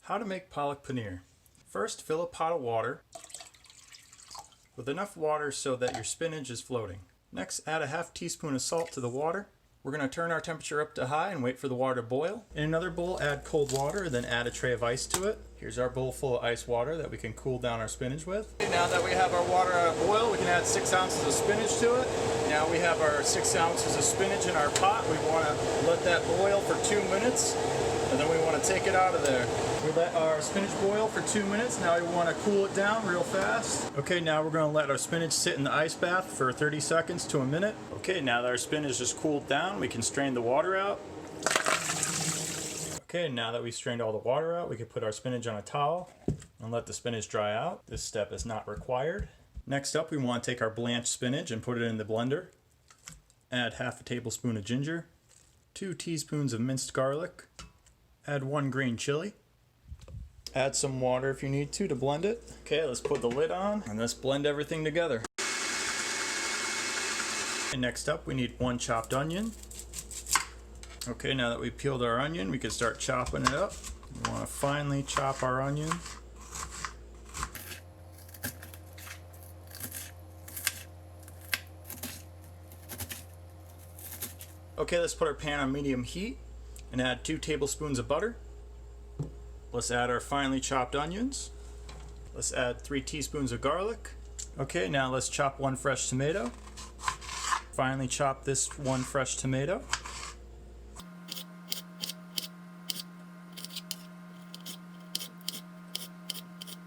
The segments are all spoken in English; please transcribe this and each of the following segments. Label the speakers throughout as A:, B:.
A: How to make palak paneer. First, fill a pot of water with enough water so that your spinach is floating. Next, add a half teaspoon of salt to the water. We're going to turn our temperature up to high and wait for the water to boil. In another bowl, add cold water, then add a tray of ice to it. Here's our bowl full of ice water that we can cool down our spinach with. Now that we have our water at a boil, we can add 6 ounces of spinach to it. Now we have our 6 ounces of spinach in our pot. We want to let that boil for 2 minutes, and then we want to take it out of there. We let our spinach boil for 2 minutes. Now we want to cool it down real fast. Okay, now we're going to let our spinach sit in the ice bath for 30 seconds to a minute. Okay, now that our spinach is cooled down, we can strain the water out. Okay, now that we've strained all the water out, we can put our spinach on a towel and let the spinach dry out. This step is not required. Next up, we want to take our blanched spinach and put it in the blender. Add half a tablespoon of ginger, 2 teaspoons of minced garlic, add 1 green chili. Add some water if you need to blend it. Okay, let's put the lid on and let's blend everything together. And next up, we need 1 chopped onion. Okay, now that we've peeled our onion, we can start chopping it up. We want to finely chop our onion. Okay, let's put our pan on medium heat and add 2 tablespoons of butter. Let's add our finely chopped onions. Let's add 3 teaspoons of garlic. Okay, now let's chop 1 fresh tomato. Finely chop this 1 fresh tomato.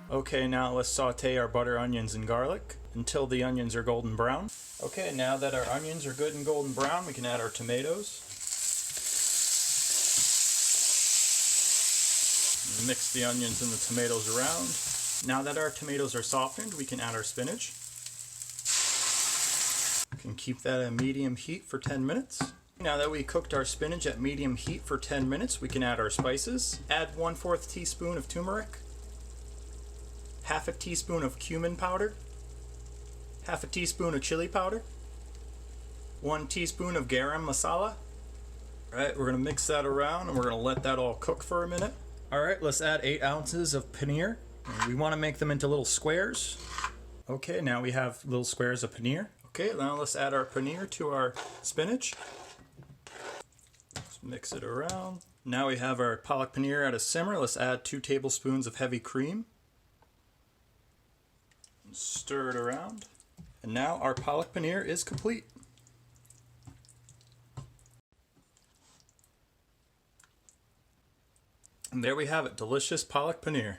A: Okay, now let's saute our butter, onions, and garlic until the onions are golden brown. Okay, now that our onions are good and golden brown, we can add our tomatoes. Mix the onions and the tomatoes around. Now that our tomatoes are softened, we can add our spinach. We can keep that at medium heat for 10 minutes. Now that we cooked our spinach at medium heat for 10 minutes, we can add our spices. Add 1/4 teaspoon of turmeric, half a teaspoon of cumin powder, half a teaspoon of chili powder, 1 teaspoon of garam masala. Alright, we're going to mix that around and we're going to let that all cook for a minute. Alright, let's add 8 ounces of paneer. We want to make them into little squares. Okay, now we have little squares of paneer. Okay, now let's add our paneer to our spinach. Let's mix it around. Now we have our palak paneer at a simmer. Let's add 2 tablespoons of heavy cream. Stir it around. And now our palak paneer is complete. And there we have it, delicious palak paneer.